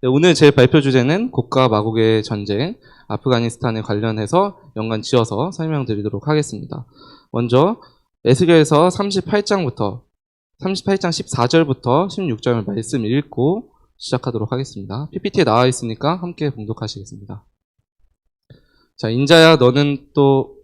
네, 오늘 제 발표 주제는 곡과 마곡의 전쟁, 아프가니스탄에 관련해서 연관 지어서 설명드리도록 하겠습니다. 먼저 에스겔서 38장 14절부터 16절 말씀 읽고 시작하도록 하겠습니다. PPT에 나와 있으니까 함께 봉독하시겠습니다. 자, 인자야 너는 또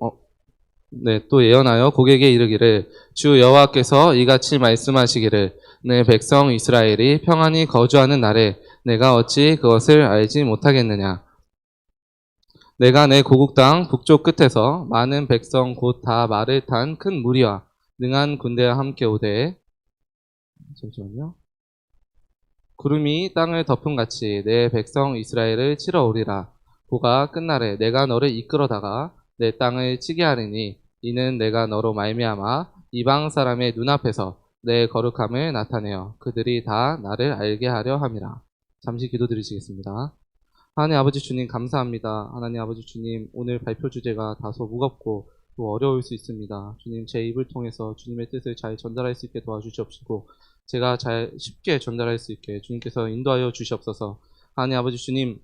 예언하여 고객에게 이르기를 주 여호와께서 이같이 말씀하시기를 내 백성 이스라엘이 평안히 거주하는 날에 내가 어찌 그것을 알지 못하겠느냐. 내가 내 고국 땅 북쪽 끝에서 많은 백성 곧 다 말을 탄 큰 무리와 능한 군대와 함께 오되 잠시만요. 구름이 땅을 덮음같이 내 백성 이스라엘을 치러 오리라. 보가 끝날에 내가 너를 이끌어다가 내 땅을 치게 하리니 이는 내가 너로 말미암아 이방 사람의 눈앞에서 내 거룩함을 나타내어 그들이 다 나를 알게 하려 함이라. 잠시 기도드리시겠습니다. 하나님 아버지 주님 감사합니다. 하나님 아버지 주님 오늘 발표 주제가 다소 무겁고 또 어려울 수 있습니다. 주님 제 입을 통해서 주님의 뜻을 잘 전달할 수 있게 도와주시옵시고 제가 잘 쉽게 전달할 수 있게 주님께서 인도하여 주시옵소서. 하나님 아버지 주님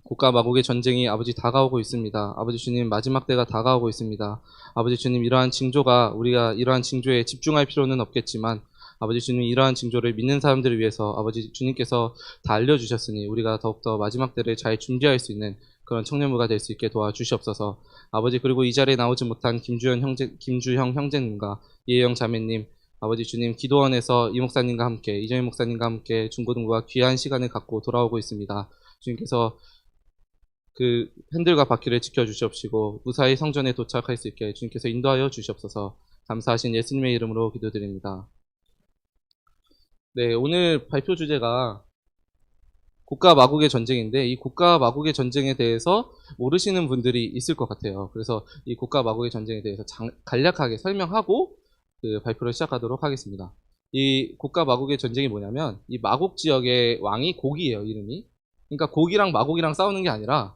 곡과 마곡의 전쟁이 아버지 다가오고 있습니다. 아버지 주님 마지막 때가 다가오고 있습니다. 아버지 주님 우리가 이러한 징조에 집중할 필요는 없겠지만 아버지 주님 이러한 징조를 믿는 사람들을 위해서 아버지 주님께서 다 알려주셨으니 우리가 더욱더 마지막 때를 잘 준비할 수 있는 그런 청년부가 될 수 있게 도와주시옵소서. 아버지 그리고 이 자리에 나오지 못한 김주형 형제님과 이혜영 자매님 아버지 주님 기도원에서 이 목사님과 함께 이정희 목사님과 함께 중고등부와 귀한 시간을 갖고 돌아오고 있습니다. 주님께서 그 팬들과 바퀴를 지켜주시옵시고 무사히 성전에 도착할 수 있게 주님께서 인도하여 주시옵소서. 감사하신 예수님의 이름으로 기도드립니다. 네, 오늘 발표 주제가 곡과 마곡의 전쟁인데 이 곡과 마곡의 전쟁에 대해서 모르시는 분들이 있을 것 같아요. 그래서 이 곡과 마곡의 전쟁에 대해서 간략하게 설명하고 그 발표를 시작하도록 하겠습니다. 이 곡과 마곡의 전쟁이 뭐냐면 이 마곡 지역의 왕이 곡이에요, 이름이. 그러니까 곡이랑 마곡이랑 싸우는 게 아니라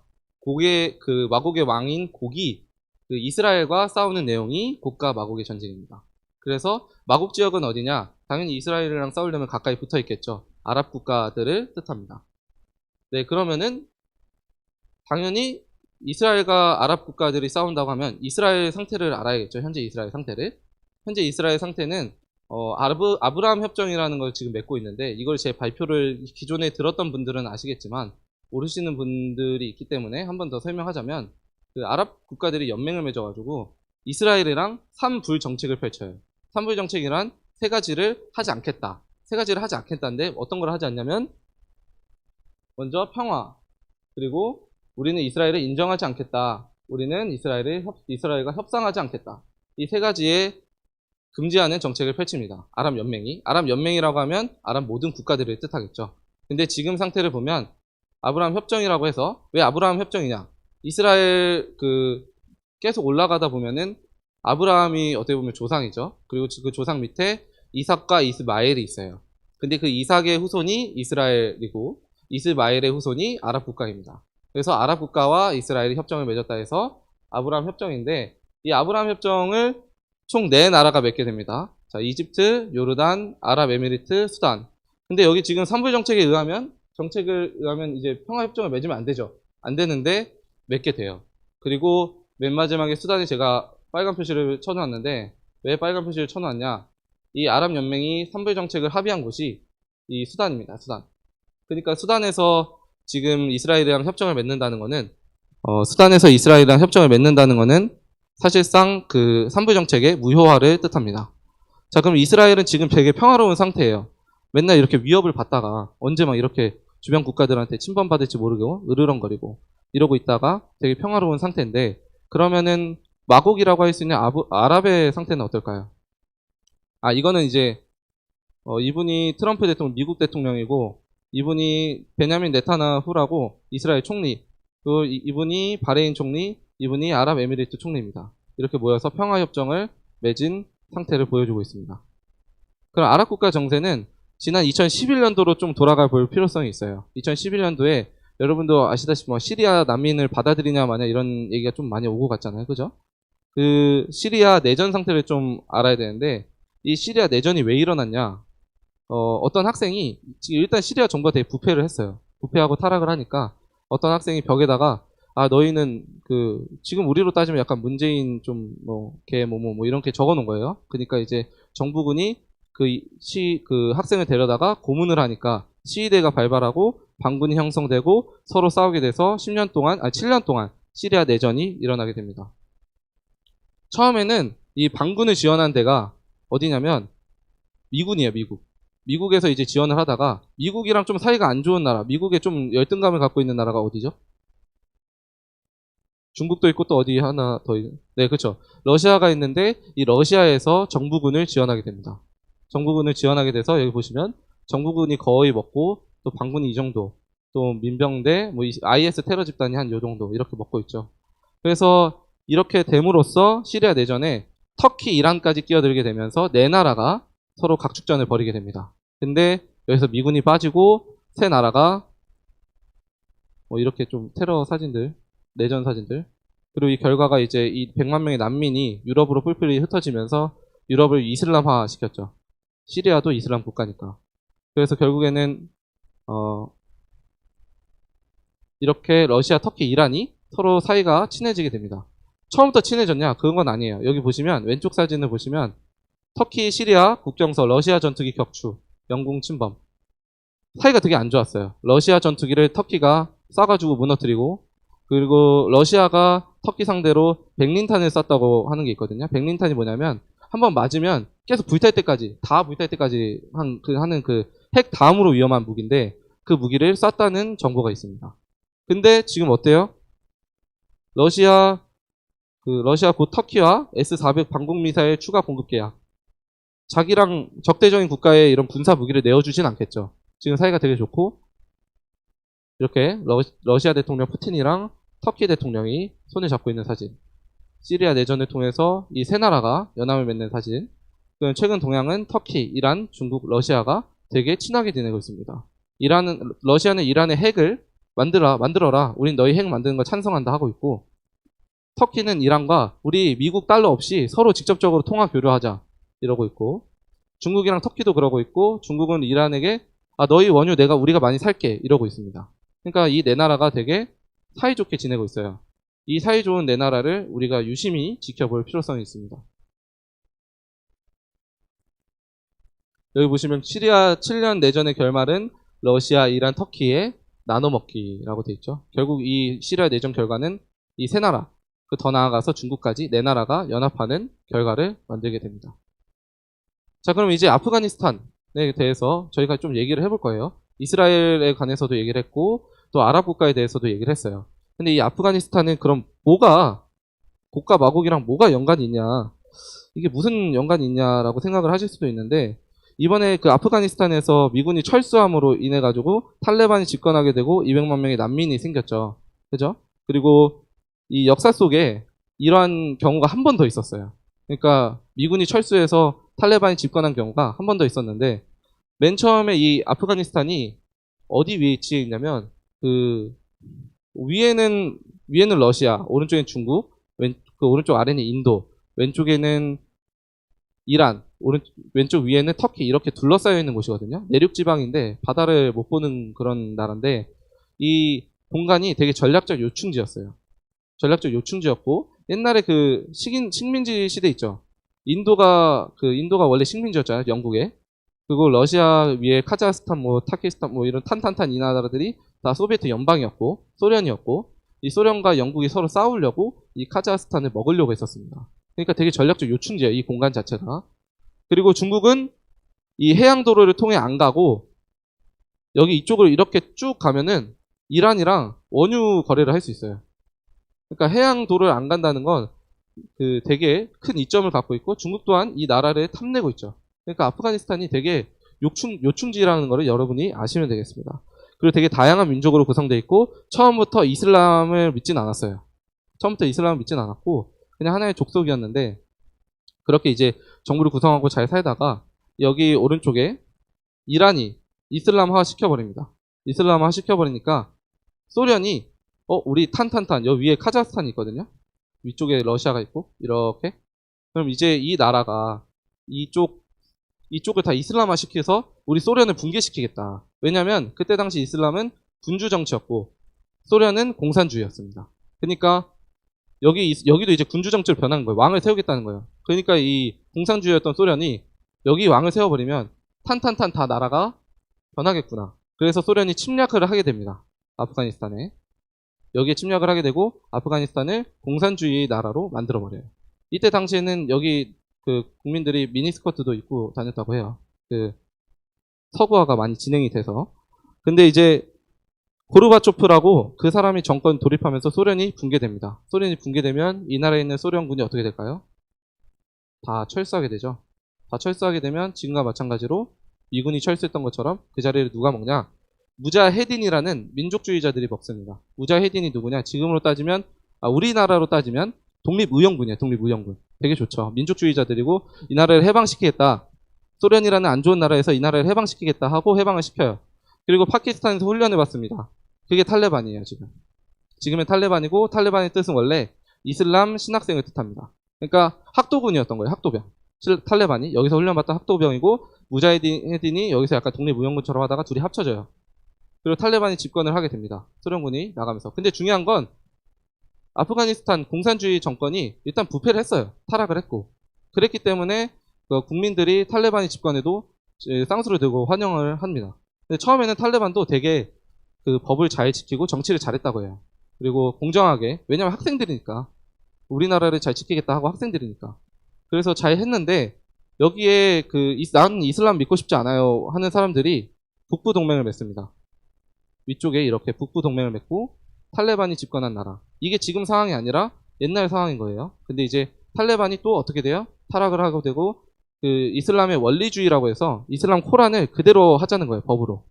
마곡의 왕인 곡이 그 이스라엘과 싸우는 내용이 곡과 마곡의 전쟁입니다. 그래서 마곡 지역은 어디냐? 당연히 이스라엘이랑 싸우려면 가까이 붙어 있겠죠. 아랍 국가들을 뜻합니다. 네, 그러면은 당연히 이스라엘과 아랍 국가들이 싸운다고 하면 이스라엘 상태를 알아야겠죠. 현재 이스라엘 상태를. 현재 이스라엘 상태는 아브라함 협정이라는 걸 지금 맺고 있는데 이걸 제 발표를 기존에 들었던 분들은 아시겠지만 모르시는 분들이 있기 때문에 한 번 더 설명하자면 그 아랍 국가들이 연맹을 맺어가지고 이스라엘이랑 삼불 정책을 펼쳐요. 삼불 정책이란 세 가지를 하지 않겠다. 세 가지를 하지 않겠다인데 어떤 걸 하지 않냐면 먼저 평화, 그리고 우리는 이스라엘을 인정하지 않겠다. 우리는 이스라엘과 협상하지 않겠다. 이 세 가지의 금지하는 정책을 펼칩니다. 아랍 연맹이. 아랍 연맹이라고 하면 아랍 모든 국가들을 뜻하겠죠. 근데 지금 상태를 보면 아브라함 협정이라고 해서 왜 아브라함 협정이냐? 이스라엘 계속 올라가다 보면은 아브라함이 어떻게 보면 조상이죠. 그리고 그 조상 밑에 이삭과 이스마엘이 있어요. 근데 그 이삭의 후손이 이스라엘이고 이스마엘의 후손이 아랍 국가입니다. 그래서 아랍 국가와 이스라엘이 협정을 맺었다 해서 아브라함 협정인데 이 아브라함 협정을 총 4나라가 맺게 됩니다. 자, 이집트, 요르단, 아랍에미리트, 수단. 근데 여기 지금 삼불 정책을 의하면 이제 평화협정을 맺으면 안 되죠. 안 되는데 맺게 돼요. 그리고 맨 마지막에 수단에 제가 빨간 표시를 쳐놓았는데 왜 빨간 표시를 쳐놓았냐? 이 아랍 연맹이 삼불 정책을 합의한 곳이 이 수단입니다. 수단. 그러니까 수단에서 지금 이스라엘이랑 협정을 맺는다는 거는 수단에서 이스라엘이랑 협정을 맺는다는 거는 사실상 그 삼불 정책의 무효화를 뜻합니다. 자, 그럼 이스라엘은 지금 되게 평화로운 상태예요. 맨날 이렇게 위협을 받다가 언제 막 이렇게 주변 국가들한테 침범받을지 모르고 으르렁거리고 이러고 있다가 되게 평화로운 상태인데 그러면은 마곡이라고 할 수 있는 아랍의 상태는 어떨까요? 이거는 이제 이분이 트럼프 대통령, 미국 대통령이고 이분이 베냐민 네타냐후라고 이스라엘 총리, 또 이분이 바레인 총리, 이분이 아랍에미리트 총리입니다. 이렇게 모여서 평화협정을 맺은 상태를 보여주고 있습니다. 그럼 아랍 국가 정세는 지난 2011년도로 좀 돌아가 볼 필요성이 있어요. 2011년도에 여러분도 아시다시피 시리아 난민을 받아들이냐 마냐 이런 얘기가 좀 많이 오고 갔잖아요. 그죠? 그 시리아 내전 상태를 좀 알아야 되는데 이 시리아 내전이 왜 일어났냐? 어떤 학생이 일단 시리아 정부가 되게 부패를 했어요. 부패하고 타락을 하니까 어떤 학생이 벽에다가 아 너희는 그 지금 우리로 따지면 약간 문재인 좀 뭐 개 뭐 이렇게 적어 놓은 거예요. 그러니까 이제 정부군이 그 학생을 데려다가 고문을 하니까 시위대가 발발하고 반군이 형성되고 서로 싸우게 돼서 7년 동안 시리아 내전이 일어나게 됩니다. 처음에는 이 반군을 지원한 데가 어디냐면 미군이에요, 미국. 미국에서 이제 지원을 하다가 미국이랑 좀 사이가 안 좋은 나라, 미국에 좀 열등감을 갖고 있는 나라가 어디죠? 중국도 있고 또 어디 하나 더 네, 그렇죠. 러시아가 있는데 이 러시아에서 정부군을 지원하게 됩니다. 정부군을 지원하게 돼서 여기 보시면 정부군이 거의 먹고 또 반군이 이 정도, 또 민병대, 뭐 IS 테러 집단이 한 요 정도 이렇게 먹고 있죠. 그래서 이렇게 됨으로써 시리아 내전에 터키, 이란까지 끼어들게 되면서 네 나라가 서로 각축전을 벌이게 됩니다. 근데 여기서 미군이 빠지고 세 나라가 뭐 이렇게 좀 테러 사진들, 내전 사진들, 그리고 이 결과가 이제 이 100만 명의 난민이 유럽으로 뿔뿔이 흩어지면서 유럽을 이슬람화 시켰죠. 시리아도 이슬람 국가니까. 그래서 결국에는 이렇게 러시아, 터키, 이란이 서로 사이가 친해지게 됩니다. 처음부터 친해졌냐? 그런 건 아니에요. 여기 보시면 왼쪽 사진을 보시면 터키, 시리아 국경서 러시아 전투기 격추, 영공 침범. 사이가 되게 안 좋았어요. 러시아 전투기를 터키가 쏴가지고 무너뜨리고, 그리고 러시아가 터키 상대로 백린탄을 쐈다고 하는 게 있거든요. 백린탄이 뭐냐면 한번 맞으면 계속 불탈 때까지, 다 불탈 때까지 하는 그 핵 다음으로 위험한 무기인데 그 무기를 쐈다는 정보가 있습니다. 근데 지금 어때요? 러시아 곧 터키와 S-400 방공 미사일 추가 공급 계약. 자기랑 적대적인 국가에 이런 군사 무기를 내어주진 않겠죠. 지금 사이가 되게 좋고, 이렇게 러시아 대통령 푸틴이랑 터키 대통령이 손을 잡고 있는 사진. 시리아 내전을 통해서 이 세 나라가 연합을 맺는 사진. 최근 동향은 터키, 이란, 중국, 러시아가 되게 친하게 지내고 있습니다. 러시아는 이란의 핵을 만들어라. 우린 너희 핵 만드는 거 찬성한다 하고 있고, 터키는 이란과 우리 미국 달러 없이 서로 직접적으로 통화 교류하자 이러고 있고, 중국이랑 터키도 그러고 있고, 중국은 이란에게 너희 원유 우리가 많이 살게 이러고 있습니다. 그러니까 이 네 나라가 되게 사이좋게 지내고 있어요. 이 사이좋은 네 나라를 우리가 유심히 지켜볼 필요성이 있습니다. 여기 보시면 시리아 7년 내전의 결말은 러시아, 이란, 터키의 나눠먹기라고 돼 있죠. 결국 이 시리아 내전 결과는 이 세 나라, 더 나아가서 중국까지 네 나라가 연합하는 결과를 만들게 됩니다. 자, 그럼 이제 아프가니스탄에 대해서 저희가 좀 얘기를 해볼 거예요. 이스라엘에 관해서도 얘기를 했고 또 아랍 국가에 대해서도 얘기를 했어요. 근데 이 아프가니스탄은 그럼 뭐가 고가 마곡이랑 뭐가 연관이 있냐, 이게 무슨 연관이 있냐라고 생각을 하실 수도 있는데, 이번에 그 아프가니스탄에서 미군이 철수함으로 인해 가지고 탈레반이 집권하게 되고 200만 명의 난민이 생겼죠. 그죠? 그리고 이 역사 속에 이러한 경우가 한 번 더 있었어요. 그러니까 미군이 철수해서 탈레반이 집권한 경우가 한 번 더 있었는데, 맨 처음에 이 아프가니스탄이 어디 위치에 있냐면 그 위에는 러시아, 오른쪽엔 중국, 그 오른쪽 아래는 인도, 왼쪽에는 이란, 왼쪽 위에는 터키, 이렇게 둘러싸여 있는 곳이거든요. 내륙 지방인데 바다를 못 보는 그런 나라인데, 이 공간이 되게 전략적 요충지였어요. 전략적 요충지였고, 옛날에 그 식민지 시대 있죠. 인도가 원래 식민지였잖아요, 영국에. 그리고 러시아 위에 카자흐스탄, 타키스탄, 이런 탄탄탄 이 나라들이 다 소비에트 연방이었고, 소련이었고, 이 소련과 영국이 서로 싸우려고 이 카자흐스탄을 먹으려고 했었습니다. 그러니까 되게 전략적 요충지예요, 이 공간 자체가. 그리고 중국은 이 해양도로를 통해 안 가고, 여기 이쪽으로 이렇게 쭉 가면은 이란이랑 원유 거래를 할 수 있어요. 그러니까 해양도로를 안 간다는 건 되게 큰 이점을 갖고 있고, 중국 또한 이 나라를 탐내고 있죠. 그러니까 아프가니스탄이 되게 요충지라는 거를 여러분이 아시면 되겠습니다. 그리고 되게 다양한 민족으로 구성되어 있고, 처음부터 이슬람을 믿진 않았어요. 처음부터 이슬람을 믿진 않았고 그냥 하나의 족속이었는데, 그렇게 이제 정부를 구성하고 잘 살다가 여기 오른쪽에 이란이 이슬람화 시켜버립니다. 이슬람화 시켜버리니까 소련이 우리 탄탄탄, 여기 위에 카자흐스탄이 있거든요. 위쪽에 러시아가 있고 이렇게. 그럼 이제 이 나라가 이쪽을 다 이슬람화 시켜서 우리 소련을 붕괴시키겠다. 왜냐면 그때 당시 이슬람은 군주 정치였고 소련은 공산주의였습니다. 그러니까 여기도 이제 군주 정치로 변한 거예요. 왕을 세우겠다는 거예요. 그러니까 이 공산주의였던 소련이 여기 왕을 세워버리면 탄탄탄 다 나라가 변하겠구나. 그래서 소련이 침략을 하게 됩니다. 아프가니스탄에. 여기에 침략을 하게 되고 아프가니스탄을 공산주의 나라로 만들어버려요. 이때 당시에는 여기 그 국민들이 미니스커트도 입고 다녔다고 해요. 그 서구화가 많이 진행이 돼서. 근데 이제 고르바초프라고 그 사람이 정권 돌입하면서 소련이 붕괴됩니다. 소련이 붕괴되면 이 나라에 있는 소련군이 어떻게 될까요? 다 철수하게 되죠. 다 철수하게 되면 지금과 마찬가지로 미군이 철수했던 것처럼 그 자리를 누가 먹냐? 무자헤딘이라는 민족주의자들이 먹습니다. 무자헤딘이 누구냐? 지금으로 따지면 우리나라로 따지면 독립의영군이에요. 독립의영군. 되게 좋죠. 민족주의자들이고 이 나라를 해방시키겠다. 소련이라는 안 좋은 나라에서 이 나라를 해방시키겠다 하고 해방을 시켜요. 그리고 파키스탄에서 훈련을 받습니다. 그게 탈레반이에요, 지금. 지금의 탈레반이고 탈레반의 뜻은 원래 이슬람 신학생을 뜻합니다. 그러니까 학도군이었던 거예요. 학도병. 탈레반이 여기서 훈련받던 학도병이고 무자헤딘이 여기서 약간 독립무용군처럼 하다가 둘이 합쳐져요. 그리고 탈레반이 집권을 하게 됩니다. 소련군이 나가면서. 근데 중요한 건 아프가니스탄 공산주의 정권이 일단 부패를 했어요. 타락을 했고. 그랬기 때문에 국민들이 탈레반이 집권해도 쌍수를 들고 환영을 합니다. 근데 처음에는 탈레반도 되게 그 법을 잘 지키고 정치를 잘했다고 해요. 그리고 공정하게. 왜냐면 학생들이니까. 우리나라를 잘 지키겠다 하고 학생들이니까. 그래서 잘 했는데 여기에 나는 이슬람 믿고 싶지 않아요 하는 사람들이 북부 동맹을 맺습니다. 위쪽에 이렇게 북부 동맹을 맺고 탈레반이 집권한 나라. 이게 지금 상황이 아니라 옛날 상황인 거예요. 근데 이제 탈레반이 또 어떻게 돼요? 타락을 하게 되고 그 이슬람의 원리주의라고 해서 이슬람 코란을 그대로 하자는 거예요. 법으로.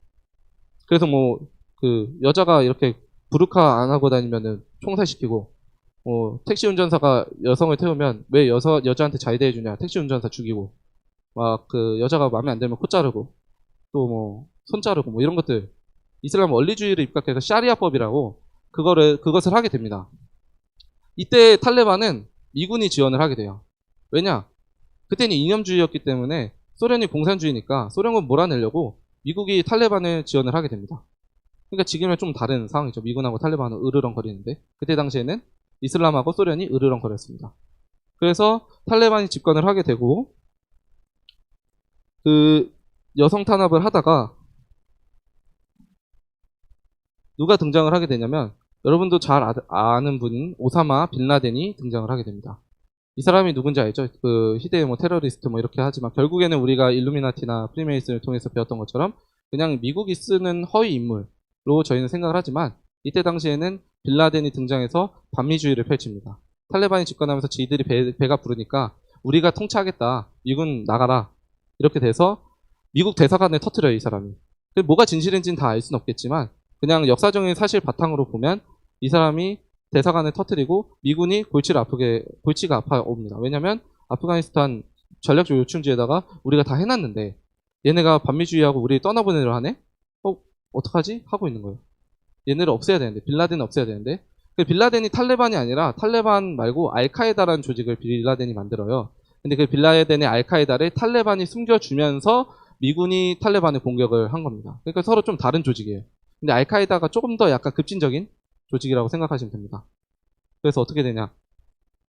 그래서 뭐 그 여자가 이렇게 부르카 안 하고 다니면은 총살시키고 택시 운전사가 여성을 태우면 왜 여자한테 잘 대해주냐 택시 운전사 죽이고 막 그 여자가 마음에 안 들면 코 자르고 또 뭐 손 자르고 뭐 이런 것들 이슬람 원리주의를 입각해서 샤리아법이라고 그것을 하게 됩니다. 이때 탈레반은 미군이 지원을 하게 돼요. 왜냐? 그때는 이념주의였기 때문에 소련이 공산주의니까 소련군 몰아내려고 미국이 탈레반을 지원을 하게 됩니다. 그러니까 지금은 좀 다른 상황이죠. 미군하고 탈레반은 으르렁거리는데 그때 당시에는 이슬람하고 소련이 으르렁거렸습니다. 그래서 탈레반이 집권을 하게 되고 그 여성 탄압을 하다가 누가 등장을 하게 되냐면 여러분도 잘 아는 분인 오사마 빌라덴이 등장을 하게 됩니다. 이 사람이 누군지 알죠? 그 희대의 뭐 테러리스트 뭐 이렇게 하지만 결국에는 우리가 일루미나티나 프리메이슨을 통해서 배웠던 것처럼 그냥 미국이 쓰는 허위 인물로 저희는 생각을 하지만 이때 당시에는 빌라덴이 등장해서 반미주의를 펼칩니다. 탈레반이 집권하면서 지들이 배가 부르니까 우리가 통치하겠다. 미군 나가라. 이렇게 돼서 미국 대사관을 터뜨려요. 이 사람이. 뭐가 진실인지는 다 알 수는 없겠지만 그냥 역사적인 사실 바탕으로 보면 이 사람이 대사관을 터뜨리고 미군이 골치가 아파옵니다. 왜냐하면 아프가니스탄 전략적 요충지에다가 우리가 다 해놨는데 얘네가 반미주의하고 우리 떠나보내려 하네? 어떡하지? 하고 있는 거예요. 얘네를 없애야 되는데 빌라덴을 없애야 되는데 빌라덴이 탈레반이 아니라 탈레반 말고 알카에다라는 조직을 빌라덴이 만들어요. 근데 그 빌라덴의 알카에다를 탈레반이 숨겨주면서 미군이 탈레반의 공격을 한 겁니다. 그러니까 서로 좀 다른 조직이에요. 근데 알카에다가 조금 더 약간 급진적인 조직이라고 생각하시면 됩니다. 그래서 어떻게 되냐.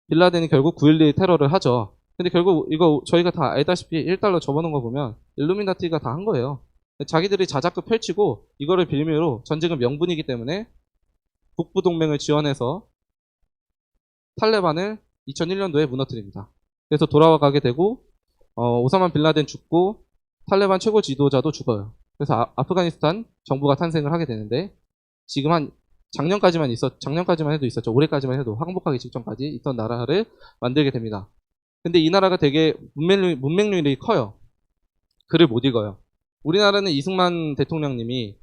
빌라덴이 결국 9.11 테러를 하죠. 근데 결국 이거 저희가 다 알다시피 1달러 접어놓은 거 보면 일루미나티가 다 한 거예요. 자기들이 자작극 펼치고 이거를 빌미로 전쟁은 명분이기 때문에 북부동맹을 지원해서 탈레반을 2001년도에 무너뜨립니다. 그래서 돌아가게 되고 오사마 빌라덴 죽고 탈레반 최고 지도자도 죽어요. 그래서 아프가니스탄 정부가 탄생을 하게 되는데 지금 한 작년까지만 해도 있었죠. 올해까지만 해도 항복하기 직전까지 있던 나라를 만들게 됩니다. 근데 이 나라가 되게 문맹률이 커요. 글을 못 읽어요. 우리나라는 이승만 대통령님이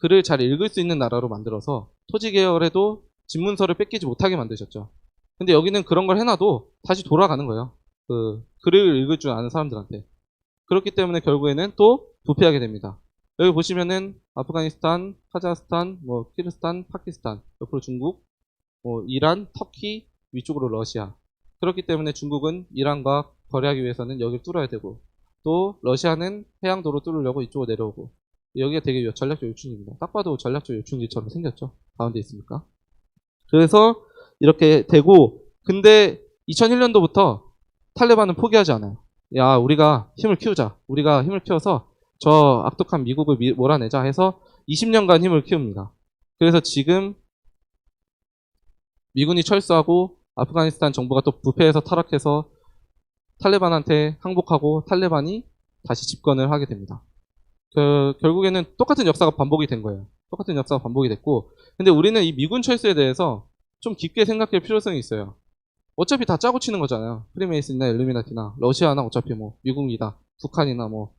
글을 잘 읽을 수 있는 나라로 만들어서 토지 계열에도 집문서를 뺏기지 못하게 만드셨죠. 근데 여기는 그런 걸 해놔도 다시 돌아가는 거예요. 글을 읽을 줄 아는 사람들한테. 그렇기 때문에 결국에는 또 부패하게 됩니다. 여기 보시면은 아프가니스탄, 카자흐스탄, 키르스탄, 파키스탄, 옆으로 중국, 이란, 터키, 위쪽으로 러시아. 그렇기 때문에 중국은 이란과 거래하기 위해서는 여기를 뚫어야 되고 또 러시아는 해양도로 뚫으려고 이쪽으로 내려오고 여기가 되게 전략적 요충지입니다. 딱 봐도 전략적 요충지처럼 생겼죠. 가운데 있으니까. 그래서 이렇게 되고, 근데 2001년도부터 탈레반은 포기하지 않아요. 야, 우리가 힘을 키우자. 우리가 힘을 키워서 저 악독한 미국을 몰아내자 해서 20년간 힘을 키웁니다. 그래서 지금 미군이 철수하고 아프가니스탄 정부가 또 부패해서 타락해서 탈레반한테 항복하고 탈레반이 다시 집권을 하게 됩니다. 결국에는 똑같은 역사가 반복이 된 거예요. 똑같은 역사가 반복이 됐고, 근데 우리는 이 미군 철수에 대해서 좀 깊게 생각할 필요성이 있어요. 어차피 다 짜고 치는 거잖아요. 프리메이슨이나 일루미나티나 러시아나 어차피 뭐 미국이다, 북한이나 뭐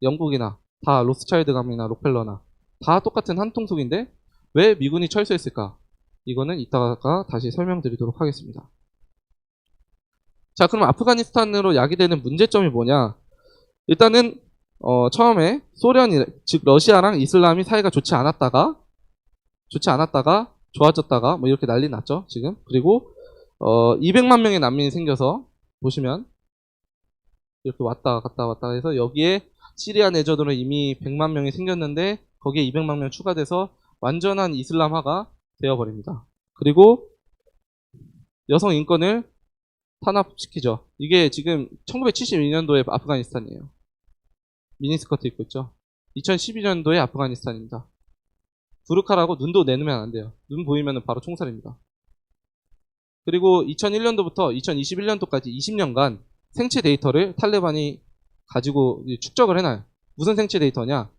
영국이나 다 로스차일드 가문이나 록펠러나 다 똑같은 한 통속인데 왜 미군이 철수했을까? 이거는 이따가 다시 설명드리도록 하겠습니다. 자, 그럼 아프가니스탄으로 야기되는 문제점이 뭐냐? 일단은 처음에 소련이, 즉 러시아랑 이슬람이 사이가 좋지 않았다가 좋아졌다가 뭐 이렇게 난리 났죠, 지금. 그리고 200만 명의 난민이 생겨서 보시면 이렇게 왔다 갔다 해서 여기에 시리아 내전으로 이미 100만 명이 생겼는데 거기에 200만 명 추가돼서 완전한 이슬람화가 되어버립니다. 그리고 여성 인권을 탄압시키죠. 이게 지금 1972년도에 아프가니스탄이에요. 미니스커트 입고 있죠. 2012년도에 아프가니스탄입니다. 부르카라고 눈도 내놓으면 안 돼요. 눈 보이면 바로 총살입니다. 그리고 2001년도부터 2021년도까지 20년간 생체 데이터를 탈레반이 가지고 축적을 해놔요. 무슨 생체 데이터냐?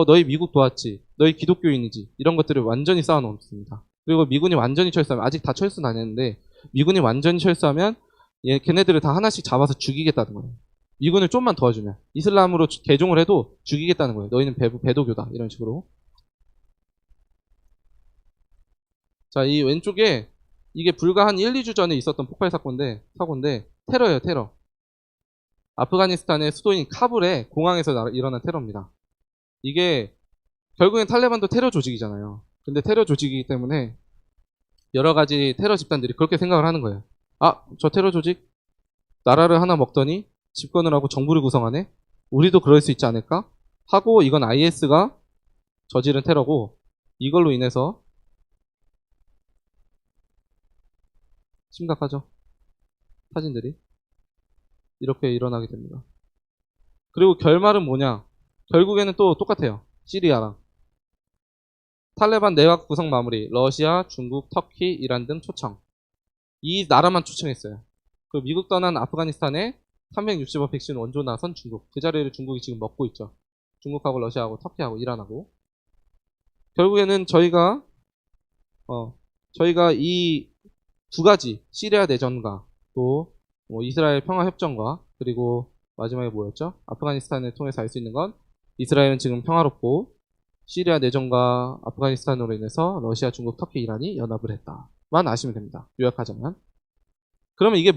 너희 미국 도왔지, 너희 기독교인이지, 이런 것들을 완전히 쌓아놓습니다. 그리고 미군이 완전히 철수하면, 아직 다 철수는 안 했는데 미군이 완전히 철수하면 걔네들을 다 하나씩 잡아서 죽이겠다는 거예요. 미군을 좀만 도와주면, 이슬람으로 개종을 해도 죽이겠다는 거예요. 너희는 배도교다, 이런 식으로. 자, 이 왼쪽에 이게 불과 한 1, 2주 전에 있었던 폭발 사고인데 테러예요, 테러. 아프가니스탄의 수도인 카불의 공항에서 일어난 테러입니다. 이게 결국엔 탈레반도 테러 조직이잖아요. 근데 테러 조직이기 때문에 여러 가지 테러 집단들이 그렇게 생각을 하는 거예요. 아, 저 테러 조직 나라를 하나 먹더니 집권을 하고 정부를 구성하네? 우리도 그럴 수 있지 않을까? 하고 이건 IS가 저지른 테러고 이걸로 인해서 심각하죠. 사진들이 이렇게 일어나게 됩니다. 그리고 결말은 뭐냐? 결국에는 또 똑같아요. 시리아랑 탈레반 내각 구성 마무리, 러시아, 중국, 터키, 이란 등 초청. 이 나라만 초청했어요. 그 미국 떠난 아프가니스탄에 360억 백신 원조 나선 중국. 그 자리를 중국이 지금 먹고 있죠. 중국하고 러시아하고 터키하고 이란하고. 결국에는 저희가 이 두 가지, 시리아 내전과 또 뭐 이스라엘 평화협정과 그리고 마지막에 뭐였죠? 아프가니스탄을 통해서 알 수 있는 건 이스라엘은 지금 평화롭고 시리아 내전과 아프가니스탄으로 인해서 러시아, 중국, 터키, 이란이 연합을 했다만 아시면 됩니다. 요약하자면. 그러면 이게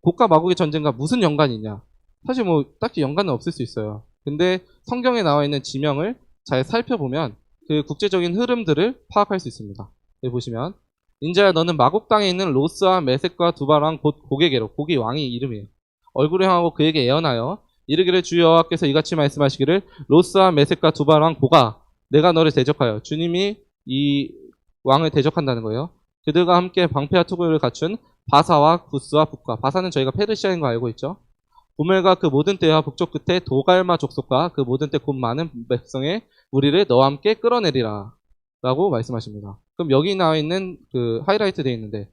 고가 마국의 전쟁과 무슨 연관이 있냐? 사실 뭐 딱히 연관은 없을 수 있어요. 근데 성경에 나와 있는 지명을 잘 살펴보면 그 국제적인 흐름들을 파악할 수 있습니다. 여기 보시면 인자야 너는 마국 땅에 있는 로스와 메섹과 두발왕 곧 고게게로, 고기 왕이 이름이에요. 얼굴을 향하고 그에게 예언하여 이르기를 주 여호와께서 이같이 말씀하시기를 로스와 메섹과 두발왕 고가 내가 너를 대적하여, 주님이 이 왕을 대적한다는 거예요. 그들과 함께 방패와 투구를 갖춘 바사와 구스와 북과, 바사는 저희가 페르시아인 거 알고 있죠. 고멜과 그 모든 때와 북쪽 끝에 도갈마 족속과 그 모든 때 곧 많은 백성의 무리를 너와 함께 끌어내리라 라고 말씀하십니다. 그럼 여기 나와 있는 그 하이라이트 되어 있는데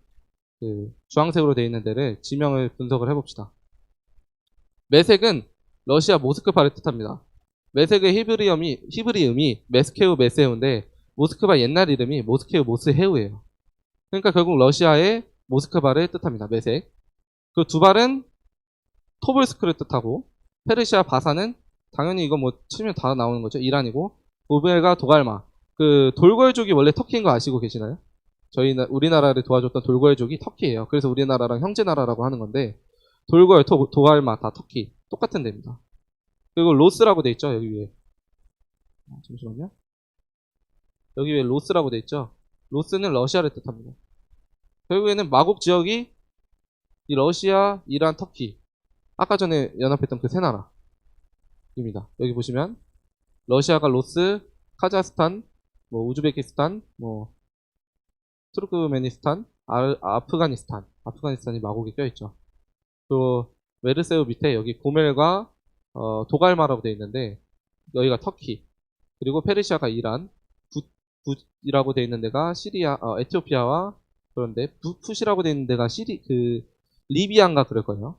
그 주황색으로 되어 있는 데를 지명을 분석을 해봅시다. 메색은 러시아 모스크바를 뜻합니다. 메색의 히브리음이 메스케우 메세우인데 모스크바 옛날 이름이 모스케우 모스헤우예요. 그러니까 결국 러시아의 모스크바를 뜻합니다. 메색. 그 두발은 토볼스크를 뜻하고 페르시아 바사는 당연히 이거 뭐 치면 다 나오는 거죠. 이란이고 고벨과 도갈마. 그 돌궐족이 원래 터키인 거 아시고 계시나요? 우리나라를 도와줬던 돌궐족이 터키예요. 그래서 우리나라랑 형제나라라고 하는 건데 돌궐, 도갈마 다 터키. 똑같은 데입니다. 그리고 로스라고 돼 있죠. 여기 위에. 잠시만요. 여기 위에 로스라고 돼 있죠. 로스는 러시아를 뜻합니다. 결국에는 마국 지역이 이 러시아, 이란, 터키. 아까 전에 연합했던 그 세 나라입니다. 여기 보시면 러시아가 로스, 카자흐스탄, 뭐 우즈베키스탄, 뭐 투르크메니스탄, 아프가니스탄이 마곡에 껴있죠. 또 메르세우 밑에 여기 고멜과 도갈마라고 되어 있는데 여기가 터키, 그리고 페르시아가 이란, 붓이라고 되어 있는 데가 시리아, 에티오피아와 그런데 푸시라고 되어 있는 데가 리비안가 그럴 거예요.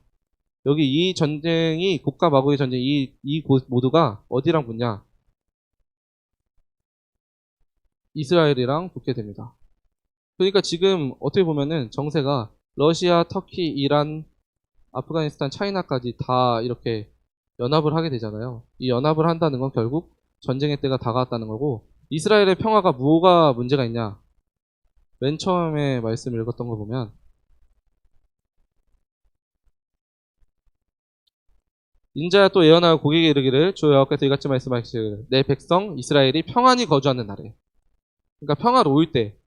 여기 이 전쟁이 고가 마곡의 전쟁 이 곳 모두가 어디랑 붙냐? 이스라엘이랑 붙게 됩니다. 그러니까 지금 어떻게 보면은 정세가 러시아, 터키, 이란, 아프가니스탄, 차이나까지 다 이렇게 연합을 하게 되잖아요. 이 연합을 한다는 건 결국 전쟁의 때가 다가왔다는 거고, 이스라엘의 평화가 뭐가 문제가 있냐? 맨 처음에 말씀 읽었던 거 보면 인자야 또 예언하여 고객에게 이르기를 주 여호와께서 이같이 말씀하시기를 내 백성 이스라엘이 평안히 거주하는 날에, 그러니까 평화로울 때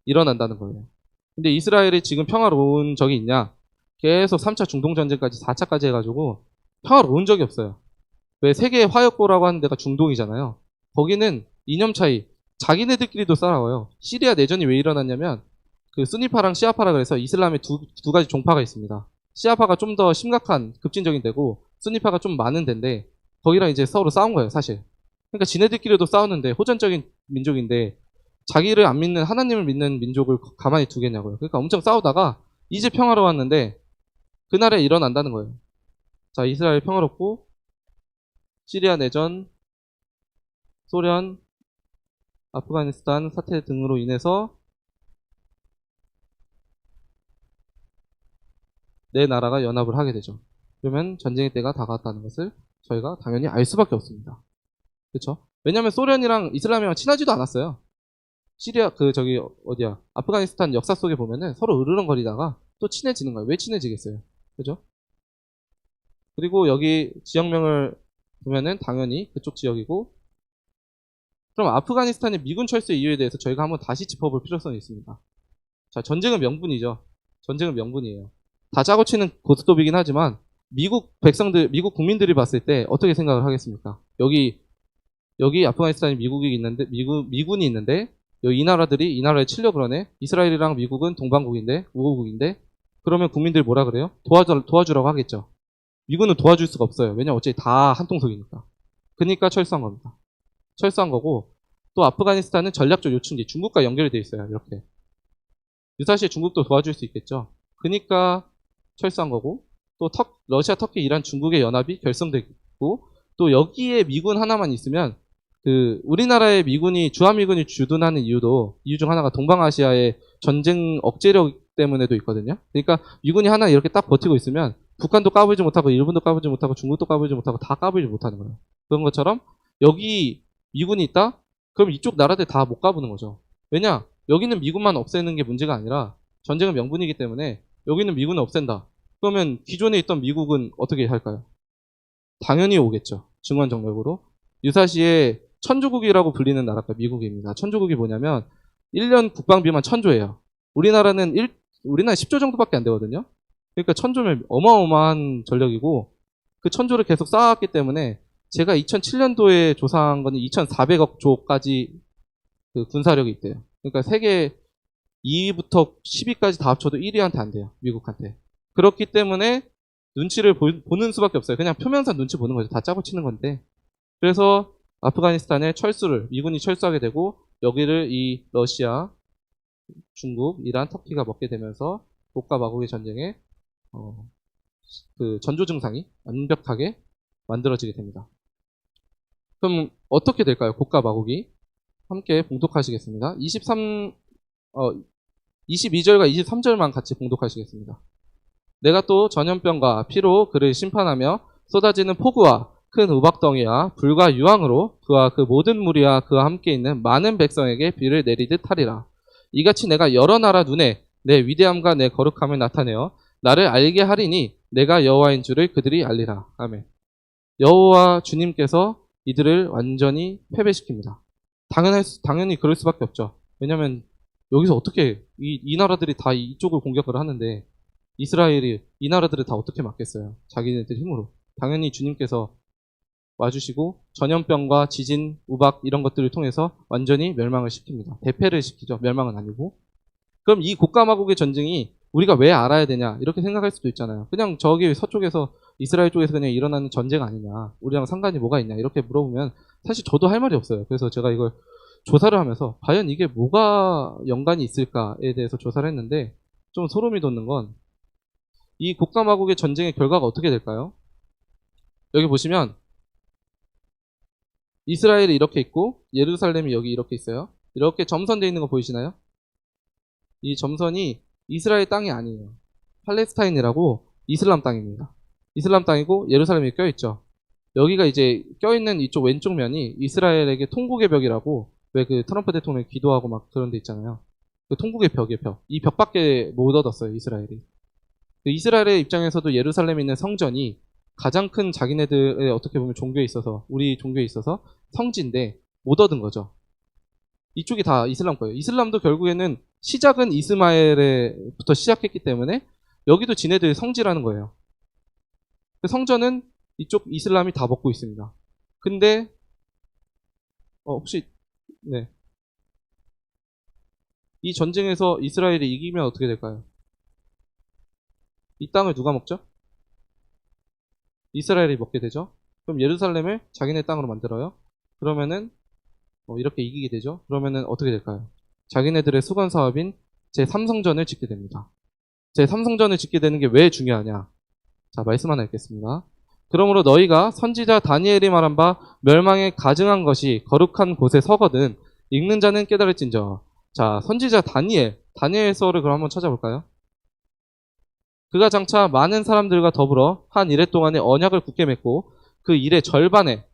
일어난다는 거예요. 근데 이스라엘이 지금 평화로운 적이 있냐? 계속 3차 중동전쟁까지 4차까지 해가지고 평화로운 적이 없어요. 왜 세계의 화약고라고 하는 데가 중동이잖아요. 거기는 이념 차이, 자기네들끼리도 싸워요. 시리아 내전이 왜 일어났냐면 그 수니파랑 시아파라 그래서 이슬람의 두 가지 종파가 있습니다. 시아파가 좀 더 심각한 급진적인 데고 수니파가 좀 많은 데인데 거기랑 이제 서로 싸운 거예요, 사실. 그러니까 지네들끼리도 싸우는데 호전적인 민족인데 자기를 안 믿는 하나님을 믿는 민족을 가만히 두겠냐고요. 그러니까 엄청 싸우다가 이제 평화로웠는데 그날에 일어난다는 거예요. 자, 이스라엘 평화롭고 시리아 내전, 소련, 아프가니스탄 사태 등으로 인해서 네 나라가 연합을 하게 되죠. 그러면 전쟁의 때가 다가왔다는 것을 저희가 당연히 알 수밖에 없습니다. 그렇죠? 왜냐하면 소련이랑 이슬람이랑 친하지도 않았어요. 시리아 아프가니스탄 역사 속에 보면은 서로 으르렁거리다가 또 친해지는 거예요. 왜 친해지겠어요? 그죠? 그리고 여기 지역명을 보면은 당연히 그쪽 지역이고, 그럼 아프가니스탄의 미군 철수 이유에 대해서 저희가 한번 다시 짚어볼 필요성이 있습니다. 자, 전쟁은 명분이죠. 전쟁은 명분이에요. 다 짜고 치는 고스톱이긴 하지만 미국 국민들이 봤을 때 어떻게 생각을 하겠습니까? 여기 아프가니스탄에 미군이 있는데 여기 이 나라에 치려고 그러네. 이스라엘이랑 미국은 동반국인데 우호국인데 그러면 국민들이 뭐라 그래요? 도와주라고 하겠죠. 미군은 도와줄 수가 없어요. 왜냐면 어차피 다 한통속이니까. 그러니까 철수한 겁니다. 철수한 거고, 또 아프가니스탄은 전략적 요충지, 중국과 연결이 돼 있어요. 이렇게. 유사시에 중국도 도와줄 수 있겠죠. 그러니까 철수한 거고, 또 러시아, 터키, 이란, 중국의 연합이 결성되고, 또 여기에 미군 하나만 있으면 우리나라의 주한미군이 주둔하는 이유 중 하나가 동방아시아의 전쟁 억제력 때문에도 있거든요. 그러니까 미군이 하나 이렇게 딱 버티고 있으면 북한도 까불지 못하고 일본도 까불지 못하고 중국도 까불지 못하고 다 까불지 못하는 거예요. 그런 것처럼 여기 미군이 있다? 그럼 이쪽 나라들 다 못 까부는 거죠. 왜냐? 여기는 미군만 없애는 게 문제가 아니라 전쟁은 명분이기 때문에 여기는 미군을 없앤다. 그러면 기존에 있던 미국은 어떻게 할까요? 당연히 오겠죠. 증원정력으로. 유사시에 천조국이라고 불리는 나라가 미국입니다. 천조국이 뭐냐면 1년 국방비만 1,000조예요. 우리나라는 10조 정도밖에 안 되거든요. 그러니까 1,000조면 어마어마한 전력이고 그 1,000조를 계속 쌓았기 때문에 제가 2007년도에 조사한 거는 2,400억 조까지 그 군사력이 있대요. 그러니까 세계 2위부터 10위까지 다 합쳐도 1위한테 안 돼요. 미국한테. 그렇기 때문에 눈치를 보는 수밖에 없어요. 그냥 표면상 눈치 보는 거죠. 다 짜고 치는 건데. 그래서 아프가니스탄에 미군이 철수하게 되고 여기를 이 러시아, 중국, 이란, 터키가 먹게 되면서 고가 마곡의 전쟁에 그 전조 증상이 완벽하게 만들어지게 됩니다. 그럼 어떻게 될까요? 고가 마곡이 함께 봉독하시겠습니다. 22절과 23절만 같이 봉독하시겠습니다. 내가 또 전염병과 피로 그를 심판하며 쏟아지는 폭우와 큰 우박덩이와 불과 유황으로 그와 그 모든 무리와 그와 함께 있는 많은 백성에게 비를 내리듯 하리라. 이같이 내가 여러 나라 눈에 내 위대함과 내 거룩함을 나타내어 나를 알게 하리니 내가 여호와인 줄을 그들이 알리라. 아멘. 여호와 주님께서 이들을 완전히 패배시킵니다. 당연히 그럴 수밖에 없죠. 왜냐하면 여기서 어떻게 이 나라들이 다 이쪽을 공격을 하는데 이스라엘이 이 나라들을 다 어떻게 막겠어요? 자기네들 힘으로. 당연히 주님께서 와주시고 전염병과 지진, 우박 이런 것들을 통해서 완전히 멸망을 시킵니다. 대패를 시키죠. 멸망은 아니고. 그럼 이 곡가마곡의 전쟁이 우리가 왜 알아야 되냐 이렇게 생각할 수도 있잖아요. 그냥 저기 서쪽에서 이스라엘 쪽에서 그냥 일어나는 전쟁 아니냐, 우리랑 상관이 뭐가 있냐 이렇게 물어보면 사실 저도 할 말이 없어요. 그래서 제가 이걸 조사를 하면서 과연 이게 뭐가 연관이 있을까에 대해서 조사를 했는데 좀 소름이 돋는 건 이 곡가마곡의 전쟁의 결과가 어떻게 될까요? 여기 보시면 이스라엘이 이렇게 있고 예루살렘이 여기 이렇게 있어요. 이렇게 점선되어 있는 거 보이시나요? 이 점선이 이스라엘 땅이 아니에요. 팔레스타인이라고 이슬람 땅입니다. 이슬람 땅이고 예루살렘이 껴있죠. 여기가 이제 껴있는 이쪽 왼쪽 면이 이스라엘에게 통곡의 벽이라고, 왜 그 트럼프 대통령이 기도하고 막 그런 데 있잖아요. 그 통곡의 벽의 벽. 이 벽밖에 못 얻었어요, 이스라엘이. 그 이스라엘의 입장에서도 예루살렘에 있는 성전이 가장 큰 자기네들의 어떻게 보면 종교에 있어서, 우리 종교에 있어서 성지인데 못 얻은 거죠. 이쪽이 다 이슬람 거예요. 이슬람도 결국에는 시작은 이스마엘에부터 시작했기 때문에 여기도 지네들의 성지라는 거예요. 그 성전은 이쪽 이슬람이 다 먹고 있습니다. 근데 혹시 네, 이 전쟁에서 이스라엘이 이기면 어떻게 될까요? 이 땅을 누가 먹죠? 이스라엘이 먹게 되죠. 그럼 예루살렘을 자기네 땅으로 만들어요. 그러면은 이렇게 이기게 되죠. 그러면은 어떻게 될까요? 자기네들의 수건 사업인 제3성전을 짓게 됩니다. 제3성전을 짓게 되는 게 왜 중요하냐? 자, 말씀 하나 읽겠습니다. 그러므로 너희가 선지자 다니엘이 말한 바 멸망에 가증한 것이 거룩한 곳에 서거든 읽는 자는 깨달을진저. 자, 선지자 다니엘서를 그럼 한번 찾아볼까요? 그가 장차 많은 사람들과 더불어 한 이래 동안에 언약을 굳게 맺고 그 일의 절반에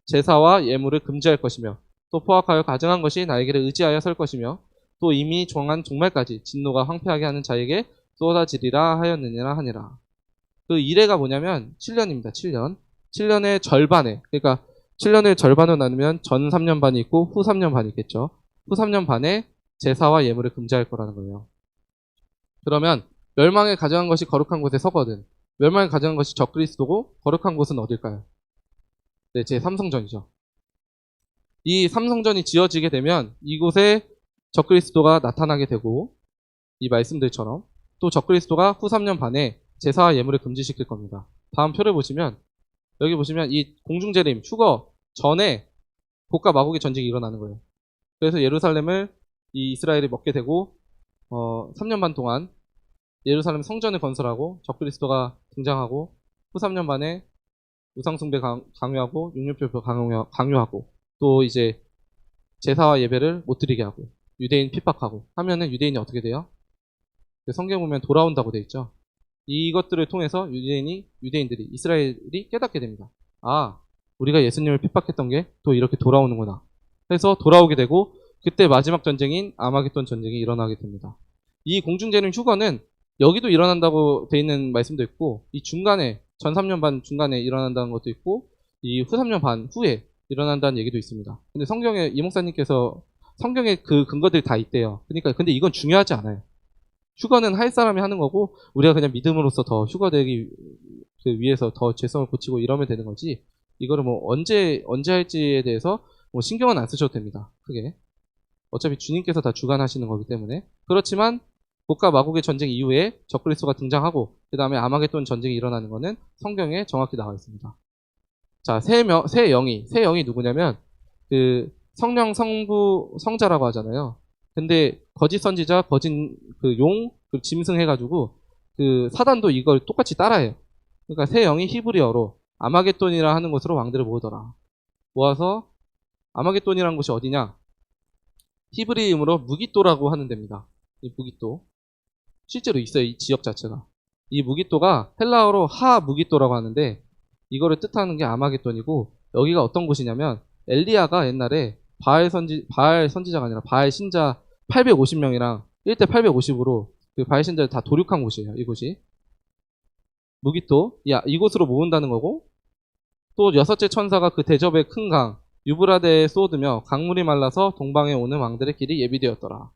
제사와 예물을 금지할 것이며 또 포악하여 가증한 것이 나에게를 의지하여 설 것이며 또 이미 정한 종말까지 진노가 황폐하게 하는 자에게 쏟아지리라 하였느니라 하니라. 그 이래가 뭐냐면 7년입니다. 7년. 7년의 절반에, 그러니까 7년을 절반으로 나누면 전 3년 반이 있고 후 3년 반이 있겠죠. 후 3년 반에 제사와 예물을 금지할 거라는 거예요. 그러면 멸망에 가증한 것이 거룩한 곳에 서거든. 멸망에 가증한 것이 적그리스도고 거룩한 곳은 어딜까요? 네, 제3성전이죠. 이 3성전이 지어지게 되면 이곳에 적그리스도가 나타나게 되고 이 말씀들처럼 또 적그리스도가 후 3년 반에 제사와 예물을 금지시킬 겁니다. 다음 표를 보시면 여기 보시면 이 공중재림 휴거 전에 곡과 마곡의 전쟁이 일어나는 거예요. 그래서 예루살렘을 이 이스라엘이 먹게 되고 3년 반 동안 예루살렘 성전을 건설하고 적그리스도가 등장하고 후 3년 반에 우상숭배 강요하고 육류표표 강요하고 또 이제 제사와 예배를 못 드리게 하고 유대인 핍박하고 하면은 유대인이 어떻게 돼요? 성경 보면 돌아온다고 돼 있죠. 이것들을 통해서 유대인들이 이스라엘이 깨닫게 됩니다. 아, 우리가 예수님을 핍박했던 게 또 이렇게 돌아오는구나. 그래서 돌아오게 되고 그때 마지막 전쟁인 아마겟돈 전쟁이 일어나게 됩니다. 이 공중재림 휴거는 여기도 일어난다고 돼 있는 말씀도 있고 이 중간에 전 3년 반 중간에 일어난다는 것도 있고 이 후 3년 반 후에 일어난다는 얘기도 있습니다. 근데 성경에 이 목사님께서 성경에 그 근거들이 다 있대요. 그러니까 근데 이건 중요하지 않아요. 휴거는 할 사람이 하는 거고 우리가 그냥 믿음으로써 더 휴거되기 위해서 더 죄성을 고치고 이러면 되는 거지. 이거를 뭐 언제 할지에 대해서 뭐 신경은 안 쓰셔도 됩니다. 크게. 어차피 주님께서 다 주관하시는 거기 때문에. 그렇지만 곡과 마곡의 전쟁 이후에 적그리스도가 등장하고 그 다음에 아마겟돈 전쟁이 일어나는 거는 성경에 정확히 나와 있습니다. 자, 새 영이 누구냐면 그 성령, 성부, 성자라고 하잖아요. 근데 거짓 선지자, 거짓 그 용, 그 짐승 해가지고 그 사단도 이걸 똑같이 따라해요. 그러니까 새 영이 히브리어로 아마겟돈이라 하는 곳으로 왕들을 모으더라. 모아서 아마겟돈이라는 곳이 어디냐? 히브리음으로 무기또라고 하는 데입니다. 이 무기또. 실제로 있어요, 이 지역 자체가. 이 무기또가 헬라어로 하무기또라고 하는데 이거를 뜻하는 게 아마겟돈이고 여기가 어떤 곳이냐면 엘리야가 옛날에 바알 선지자가 아니라 바알 신자 850명이랑 1대 850으로 그 바알 신자를 다 도륙한 곳이에요, 이곳이. 무기또. 이곳으로 모은다는 거고 또 여섯째 천사가 그 대접의 큰 강 유브라데에 쏟으며 강물이 말라서 동방에 오는 왕들의 길이 예비되었더라.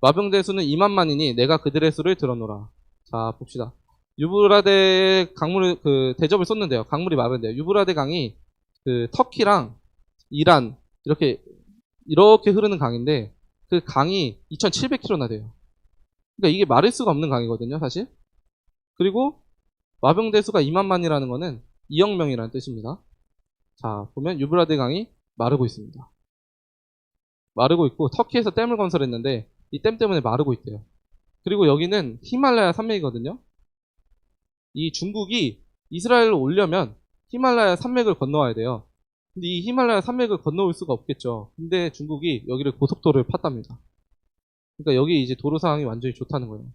마병대 수는 2만만이니 내가 그들의 수를 들어노라. 자, 봅시다. 유브라데 강물을 그 대접을 쏟는데요. 강물이 마른데요. 유브라데 강이 그 터키랑 이란 이렇게 흐르는 강인데 그 강이 2,700km나 돼요. 그러니까 이게 마를 수가 없는 강이거든요, 사실. 그리고 마병대수가 2만만이라는 거는 2억 명이라는 뜻입니다. 자, 보면 유브라데 강이 마르고 있습니다. 마르고 있고 터키에서 댐을 건설했는데 이 댐 때문에 마르고 있대요. 그리고 여기는 히말라야 산맥이거든요. 이 중국이 이스라엘로 오려면 히말라야 산맥을 건너와야 돼요. 근데 이 히말라야 산맥을 건너올 수가 없겠죠. 근데 중국이 여기를 고속도로를 팠답니다. 그러니까 여기 이제 도로 상황이 완전히 좋다는 거예요.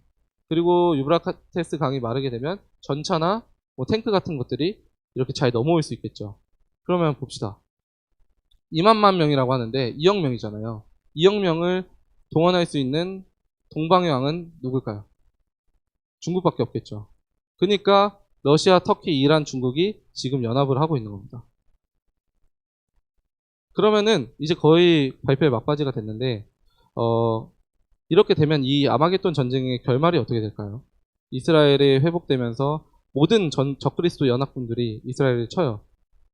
그리고 유브라테스 강이 마르게 되면 전차나 뭐 탱크 같은 것들이 이렇게 잘 넘어올 수 있겠죠. 그러면 봅시다. 2만만 명이라고 하는데 2억 명이잖아요. 2억 명을 동원할 수 있는 동방의 왕은 누굴까요? 중국밖에 없겠죠. 그러니까 러시아, 터키, 이란, 중국이 지금 연합을 하고 있는 겁니다. 그러면은 이제 거의 발표의 막바지가 됐는데 이렇게 되면 이 아마겟돈 전쟁의 결말이 어떻게 될까요? 이스라엘이 회복되면서 모든 적그리스도 연합군들이 이스라엘을 쳐요.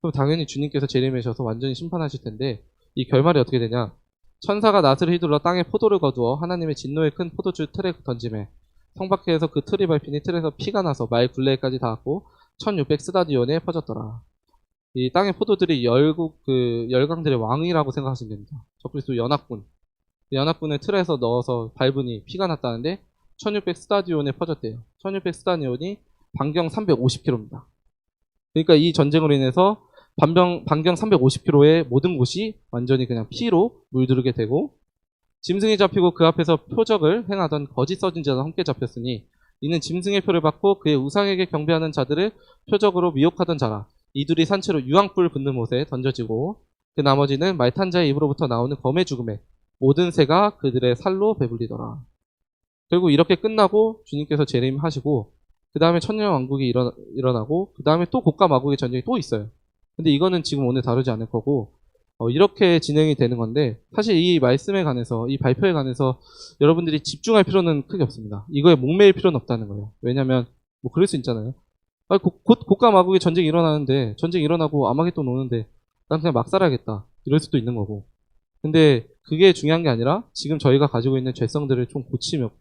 그럼 당연히 주님께서 재림하셔서 완전히 심판하실 텐데 이 결말이 어떻게 되냐? 천사가 낫을 휘둘러 땅에 포도를 거두어 하나님의 진노의 큰 포도주 틀에 던짐에 성밖에서 그 틀이 밟히니 틀에서 피가 나서 말 굴레까지 닿았고 1600 스다디온에 퍼졌더라. 이 땅의 포도들이 열강들의 왕이라고 생각하시면 됩니다. 적그리스도 연합군. 연합군을 틀에서 넣어서 밟으니 피가 났다는데 1600 스타디온에 퍼졌대요. 1600 스타디온이 반경 350km입니다. 그러니까 이 전쟁으로 인해서 반경 350km의 모든 곳이 완전히 그냥 피로 물들게 되고 짐승이 잡히고 그 앞에서 표적을 행하던 거짓 선지자도 함께 잡혔으니 이는 짐승의 표를 받고 그의 우상에게 경배하는 자들을 표적으로 미혹하던 자라. 이들이 산채로 유황불 붙는 못에 던져지고 그 나머지는 말 탄 자의 입으로부터 나오는 검의 죽음에 모든 새가 그들의 살로 배불리더라. 결국 이렇게 끝나고 주님께서 재림하시고 그 다음에 천년왕국이 일어나고 그 다음에 또 고가 마국의 전쟁이 또 있어요. 근데 이거는 지금 오늘 다루지 않을 거고 이렇게 진행이 되는 건데 사실 이 말씀에 관해서 이 발표에 관해서 여러분들이 집중할 필요는 크게 없습니다. 이거에 목매일 필요는 없다는 거예요. 왜냐하면 뭐 그럴 수 있잖아요. 곧 고가 마국의 전쟁이 일어나는데 전쟁이 일어나고 아마겟돈 오는데 난 그냥 막 살아야겠다 이럴 수도 있는 거고. 근데 그게 중요한 게 아니라 지금 저희가 가지고 있는 죄성들을 좀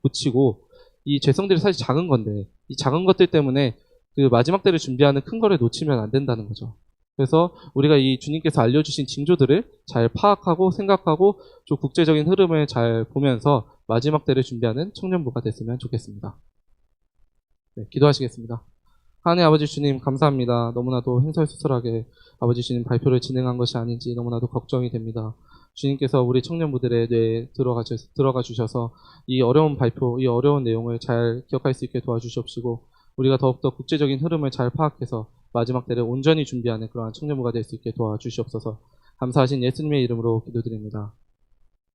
고치고 이 죄성들이 사실 작은 건데 이 작은 것들 때문에 그 마지막 때를 준비하는 큰 거를 놓치면 안 된다는 거죠. 그래서 우리가 이 주님께서 알려주신 징조들을 잘 파악하고 생각하고 좀 국제적인 흐름을 잘 보면서 마지막 때를 준비하는 청년부가 됐으면 좋겠습니다. 네, 기도하시겠습니다. 하나님 아버지 주님 감사합니다. 너무나도 횡설수설하게 아버지 주님 발표를 진행한 것이 아닌지 너무나도 걱정이 됩니다. 주님께서 우리 청년부들의 뇌에 들어가 주셔서 이 어려운 발표, 이 어려운 내용을 잘 기억할 수 있게 도와주시옵시고 우리가 더욱더 국제적인 흐름을 잘 파악해서 마지막 때를 온전히 준비하는 그러한 청년부가 될 수 있게 도와주시옵소서. 감사하신 예수님의 이름으로 기도드립니다.